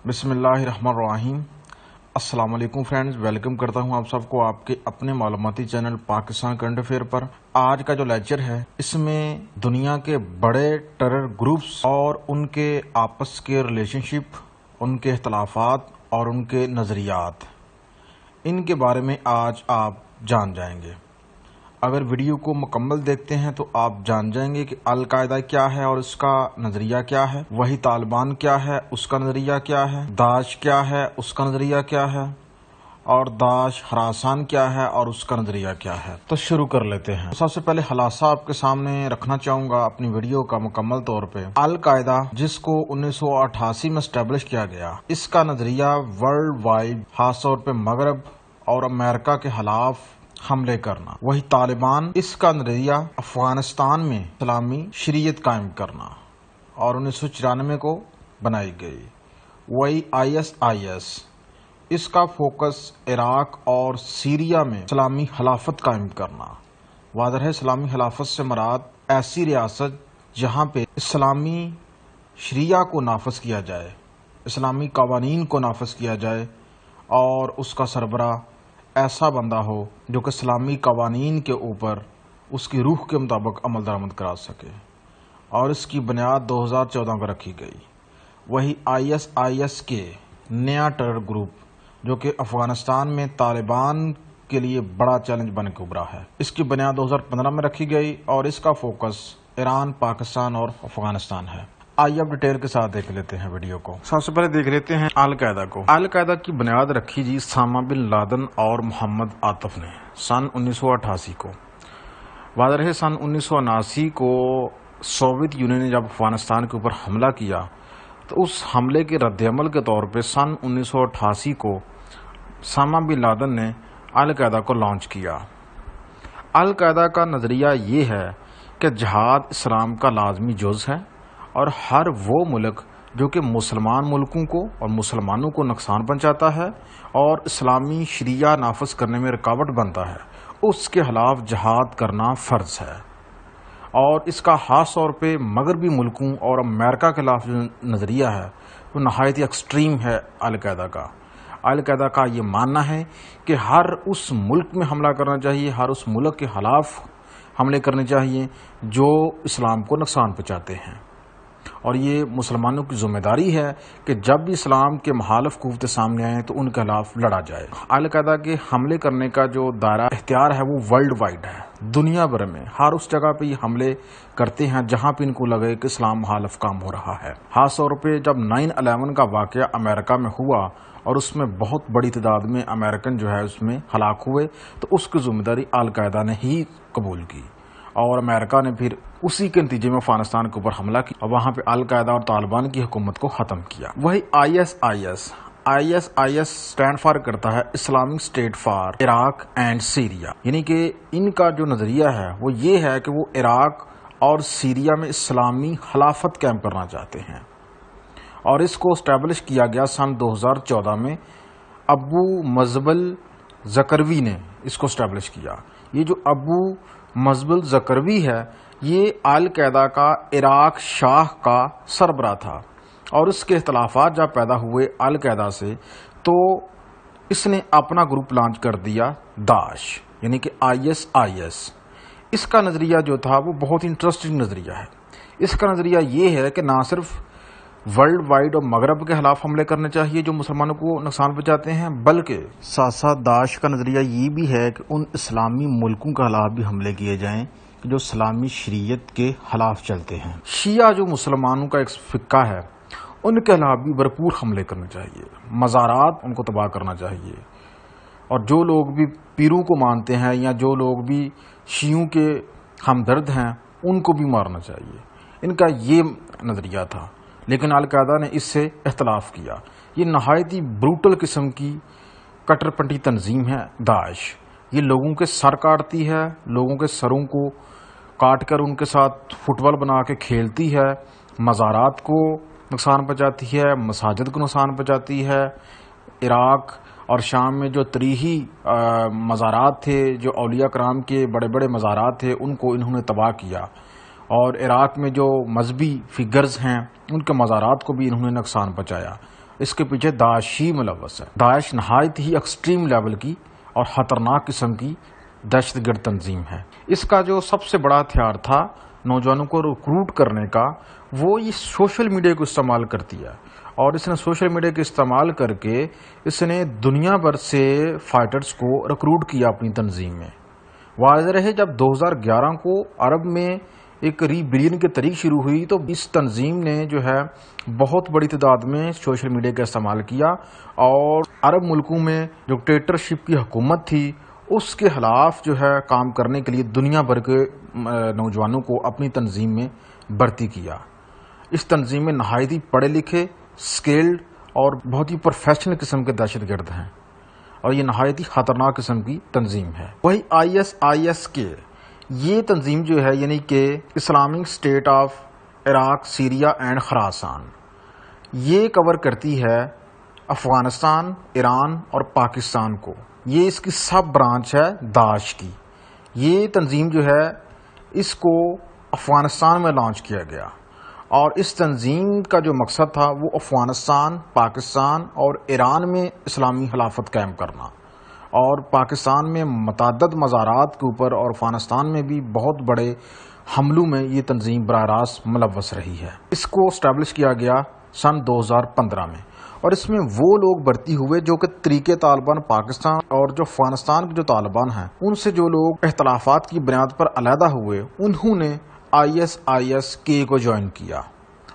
बिस्मिल्लाहिर्रहमानिर्रहीम। अस्सलाम वालेकुम फ्रेंड्स, वेलकम करता हूं आप सबको आपके अपने मालूमाती चैनल पाकिस्तान करंट अफेयर पर। आज का जो लेक्चर है इसमें दुनिया के बड़े टेरर ग्रुप्स और उनके आपस के रिलेशनशिप, उनके इख्तलाफात और उनके नज़रियात, इनके बारे में आज आप जान जाएंगे। अगर वीडियो को मुकम्मल देखते हैं तो आप जान जाएंगे कि अल-कायदा क्या है और उसका नज़रिया क्या है, वही तालिबान क्या है उसका नज़रिया क्या है, दाश क्या है उसका नज़रिया क्या है, और दाश हरासान क्या है और उसका नज़रिया क्या है। तो शुरू कर लेते हैं। सबसे पहले खुलासा आपके सामने रखना चाहूँगा अपनी वीडियो का मुकम्मल तौर पे। अल-कायदा जिसको 1988 में एस्टेब्लिश किया गया, इसका नज़रिया वर्ल्ड वाइड खास तौर पे मगरब और अमेरिका के खिलाफ हमले करना। वही तालिबान, इसका नज़रिया अफगानिस्तान में इस्लामी शरीयत कायम करना और 1994 को बनाई गई। वही ISIS, इसका फोकस इराक और सीरिया में इस्लामी खिलाफत कायम करना। वाज़ेह है, इस्लामी खिलाफत से मुराद ऐसी रियासत जहाँ पे इस्लामी शरिया को नाफिज किया जाए, इस्लामी कवानीन को नाफिज किया जाए और उसका सरबरा ऐसा बंदा हो जो कि इस्लामी कवानीन के ऊपर उसकी रूह के मुताबिक अमल दरामद करा सके, और इसकी बुनियाद 2014 को रखी गई। वही ISIS के नया टेरर ग्रुप जो कि अफगानिस्तान में तालिबान के लिए बड़ा चैलेंज बन के उभरा है, इसकी बुनियाद 2015 में रखी गई और इसका फोकस ईरान, पाकिस्तान और अफगानिस्तान है। आइए अब डिटेल के साथ देख लेते हैं वीडियो को। सबसे पहले देख लेते हैं अल-कायदा को। अल-कायदा की बुनियाद रखी जी उसामा बिन लादेन और मोहम्मद आतिफ ने सन 1988 को। वाज़ेह है, सन 1979 को सोवियत यूनियन ने जब अफगानिस्तान के ऊपर हमला किया तो उस हमले के रद्दअमल के तौर पे सन 1988 को उसामा बिन लादेन ने अल-कायदा को लॉन्च किया। अल-कायदा का नज़रिया ये है कि जिहाद इस्लाम का लाजमी जुज़ है और हर वो मुल्क जो कि मुसलमान मुल्कों को और मुसलमानों को नुकसान पहुंचाता है और इस्लामी शरिया नाफिज करने में रुकावट बनता है, उसके खिलाफ जिहाद करना फ़र्ज है। और इसका खास तौर पे मगरबी मुल्कों और अमेरिका के खिलाफ जो नज़रिया है वो नहायत एक्सट्रीम है। अल-कायदा का ये मानना है कि हर उस मुल्क में हमला करना चाहिए, हर उस मुल्क के खिलाफ हमले करने चाहिए जो इस्लाम को नुकसान पहुँचाते हैं, और ये मुसलमानों की जिम्मेदारी है कि जब भी इस्लाम के मुखालिफ कुव्वत सामने आए तो उनके खिलाफ लड़ा जाए। अल-कायदा के हमले करने का जो दायरा इख्तियार है वो वर्ल्ड वाइड है, दुनिया भर में हर उस जगह पे ये हमले करते हैं जहां पे इनको लगे कि इस्लाम मुखालिफ काम हो रहा है। खास तौर पे जब 9/11 का वाक़या अमेरिका में हुआ और उसमें बहुत बड़ी तादाद में अमेरिकन जो है उसमें हलाक हुए, तो उसकी जिम्मेदारी अल-कायदा ने ही कबूल की और अमेरिका ने फिर उसी के नतीजे में अफगानिस्तान के ऊपर हमला किया और वहां पे अल-कायदा और तालिबान की हुकूमत को ख़त्म किया। वही ISIS स्टैंड फॉर करता है Islamic state for Iraq and Syria, यानी कि इनका जो नज़रिया है वो ये है कि वो इराक और सीरिया में इस्लामी खिलाफत कायम करना चाहते हैं, और इसको इस्टेब्लिश किया गया सन 2014 में। अबू मजबल ज़करवी ने इसको इस्टेब्लिश किया। ये जो अबू मजबल ज़करवी है ये अल-कायदा का इराक शाह का सरबरा था, और इसके इख्तलाफात जब पैदा हुए अल-कायदा से तो इसने अपना ग्रुप लॉन्च कर दिया दाश, यानी कि ISIS। इसका नज़रिया जो था वो बहुत इंटरेस्टिंग नज़रिया है। इसका नज़रिया ये है कि ना सिर्फ वर्ल्ड वाइड और मगरब के खिलाफ हमले करने चाहिए जो मुसलमानों को नुकसान पहुंचाते हैं, बल्कि साथ साथ दाश का नज़रिया ये भी है कि उन इस्लामी मुल्कों के खिलाफ भी हमले किए जाएं जो इस्लामी शरीयत के खिलाफ चलते हैं। शिया जो मुसलमानों का एक फ़िक्का है उनके खिलाफ भी भरपूर हमले करने चाहिए, मज़ारात उनको तबाह करना चाहिए, और जो लोग भी पीरों को मानते हैं या जो लोग भी शियों के हमदर्द हैं उनको भी मारना चाहिए। इनका ये नज़रिया था, लेकिन अल-कायदा ने इससे इख्तलाफ किया। ये नहायत ही ब्रूटल किस्म की कट्टरपंथी तंजीम है दाश। ये लोगों के सर काटती है, लोगों के सरों को काट कर उनके साथ फुटबॉल बना के खेलती है, मज़ारात को नुकसान पहुँचाती है, मसाजिद को नुकसान पहुँचाती है। इराक और शाम में जो तरीही मज़ारात थे, जो औलिया कराम के बड़े बड़े मज़ारात थे, उनको इन्होंने तबाह किया, और इराक में जो मजहबी फिगर्स हैं उनके मज़ारात को भी इन्होंने नुकसान पहुँचाया। اس کے پیچھے داعش ہی ملوث ہے۔ داعش نہایت ہی ایکسٹریم لیول کی اور خطرناک قسم کی دہشت گرد تنظیم ہے۔ اس کا جو سب سے بڑا ہتھیار تھا نوجوانوں کو ریکروٹ کرنے کا، وہ یہ سوشل میڈیا کو استعمال کرتی ہے، اور اس نے سوشل میڈیا کے استعمال کر کے اس نے دنیا بھر سے فائٹرز کو ریکروٹ کیا اپنی تنظیم میں۔ واضح رہے جب 2011 کو عرب میں ایک ریبیلین کے طریق شروع ہوئی تو اس تنظیم نے جو ہے بہت بڑی تعداد میں سوشل میڈیا کا استعمال کیا، اور عرب ملکوں میں جو ڈکٹیٹرشپ کی حکومت تھی اس کے خلاف جو ہے کام کرنے کے لیے دنیا بھر کے نوجوانوں کو اپنی تنظیم میں بھرتی کیا۔ اس تنظیم میں نہایت ہی پڑھے لکھے، اسکلڈ اور بہت ہی پروفیشنل قسم کے دہشت گرد ہیں، اور یہ نہایت ہی خطرناک قسم کی تنظیم ہے۔ وہی ISIS کے یہ تنظیم جو ہے یعنی کہ Islamic State of Iraq, Syria and Khorasan, یہ کور کرتی ہے افغانستان، ایران اور پاکستان کو۔ یہ اس کی سب برانچ ہے داعش کی۔ یہ تنظیم جو ہے اس کو افغانستان میں لانچ کیا گیا، اور اس تنظیم کا جو مقصد تھا وہ افغانستان، پاکستان اور ایران میں اسلامی خلافت قائم کرنا، اور پاکستان میں متعدد مزارات کے اوپر اور افغانستان میں بھی بہت بڑے حملوں میں یہ تنظیم براہ راست ملوث رہی ہے۔ اس کو اسٹیبلش کیا گیا سن 2015 میں، اور اس میں وہ لوگ بھرتی ہوئے جو کہ طریقے طالبان پاکستان اور جو افغانستان کے جو طالبان ہیں ان سے جو لوگ اختلافات کی بنیاد پر علیحدہ ہوئے، انہوں نے ISIS کو جوائن کیا،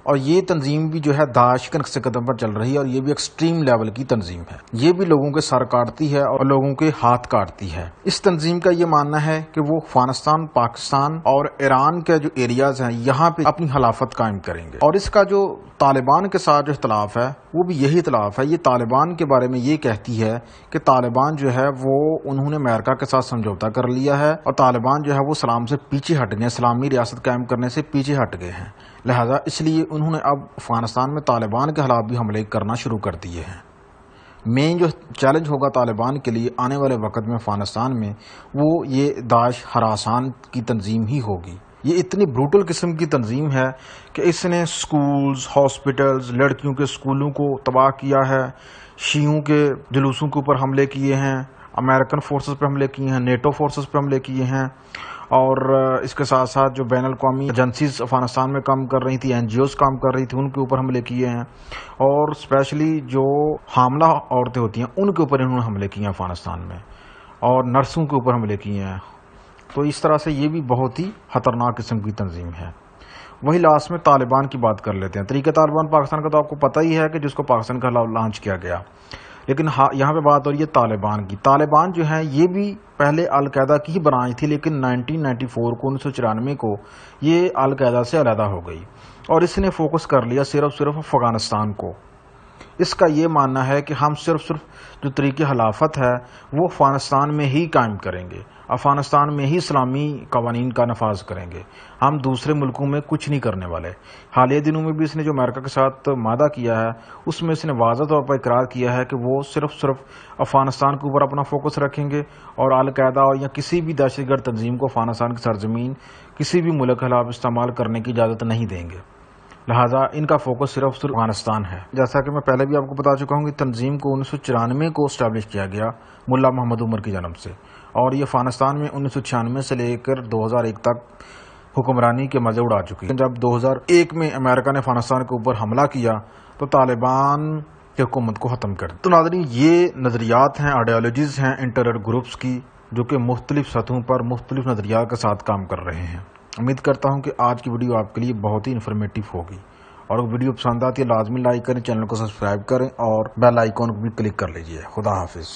اور یہ تنظیم بھی جو ہے داعش کے نقش قدم پر چل رہی ہے، اور یہ بھی ایکسٹریم لیول کی تنظیم ہے۔ یہ بھی لوگوں کے سر کاٹتی ہے اور لوگوں کے ہاتھ کاٹتی ہے۔ اس تنظیم کا یہ ماننا ہے کہ وہ افغانستان، پاکستان اور ایران کے جو ایریاز ہیں یہاں پہ اپنی خلافت قائم کریں گے، اور اس کا جو طالبان کے ساتھ جو اختلاف ہے وہ بھی یہی اختلاف ہے۔ یہ طالبان کے بارے میں یہ کہتی ہے کہ طالبان جو ہے وہ انہوں نے امریکہ کے ساتھ سمجھوتا کر لیا ہے، اور طالبان جو ہے وہ اسلام سے پیچھے ہٹ گئے، اسلامی ریاست قائم کرنے سے پیچھے ہٹ گئے ہیں، لہذا اس لیے انہوں نے اب افغانستان میں طالبان کے خلاف بھی حملے کرنا شروع کر دیے ہیں۔ مین جو چیلنج ہوگا طالبان کے لیے آنے والے وقت میں افغانستان میں، وہ یہ داعش خراسان کی تنظیم ہی ہوگی۔ یہ اتنی بروٹل قسم کی تنظیم ہے کہ اس نے سکولز، ہاسپٹلز، لڑکیوں کے سکولوں کو تباہ کیا ہے، شیعوں کے جلوسوں کے اوپر حملے کیے ہیں، امریکن فورسز پہ حملے کیے ہیں، نیٹو فورسز پہ حملے کیے ہیں، اور اس کے ساتھ ساتھ جو بین الاقوامی ایجنسیز افغانستان میں کام کر رہی تھی، NGOs کام کر رہی تھی، ان کے اوپر حملے کیے ہیں، اور اسپیشلی جو حاملہ عورتیں ہوتی ہیں ان کے اوپر انہوں نے حملے کیے ہیں افغانستان میں، اور نرسوں کے اوپر حملے کیے ہیں۔ تو اس طرح سے یہ بھی بہت ہی خطرناک قسم کی تنظیم ہے۔ وہی لاسٹ میں طالبان کی بات کر لیتے ہیں۔ طریقہ طالبان پاکستان کا تو آپ کو پتہ ہی ہے کہ جس کو پاکستان کا لانچ کیا گیا، لیکن یہاں پہ بات ہو رہی ہے طالبان کی۔ طالبان جو ہے یہ بھی پہلے القاعدہ کی ہی برانچ تھی، لیکن 1994 کو 1994 کو یہ القاعدہ سے علیحدہ ہو گئی، اور اس نے فوکس کر لیا صرف افغانستان کو۔ اس کا یہ ماننا ہے کہ ہم صرف جو طریقہ خلافت ہے وہ افغانستان میں ہی قائم کریں گے، افغانستان میں ہی اسلامی قوانین کا نفاذ کریں گے، ہم دوسرے ملکوں میں کچھ نہیں کرنے والے۔ حالیہ دنوں میں بھی اس نے جو امریکہ کے ساتھ معاہدہ کیا ہے اس میں اس نے واضح طور پر اقرار کیا ہے کہ وہ صرف افغانستان کے اوپر اپنا فوکس رکھیں گے، اور القاعدہ یا کسی بھی دہشت گرد تنظیم کو افغانستان کی سرزمین کسی بھی ملک کے خلاف استعمال کرنے کی اجازت نہیں دیں گے، لہٰذا ان کا فوکس صرف افغانستان ہے۔ جیسا کہ میں پہلے بھی آپ کو بتا چکا ہوں کہ تنظیم کو 1994 کو اسٹیبلش کیا گیا ملا محمد عمر کی جانب سے، اور یہ افغانستان میں 1996 سے لے کر 2001 تک حکمرانی کے مزے اڑا چکی ہے۔ جب 2001 میں امریکہ نے افغانستان کے اوپر حملہ کیا تو طالبان کی حکومت کو ختم کر دیا۔ تو ناظرین، یہ نظریات ہیں، آئیڈیالوجیز ہیں ان ٹیرر گروپس کی، جو کہ مختلف سطحوں پر مختلف نظریات کے ساتھ کام کر رہے ہیں۔ امید کرتا ہوں کہ آج کی ویڈیو آپ کے لیے بہت ہی انفارمیٹیو ہوگی، اور اگر ویڈیو پسند آتی ہے لازمی لائک کریں، چینل کو سبسکرائب کریں اور بیل آئیکن کو بھی کلک کر لیجئے۔ خدا حافظ۔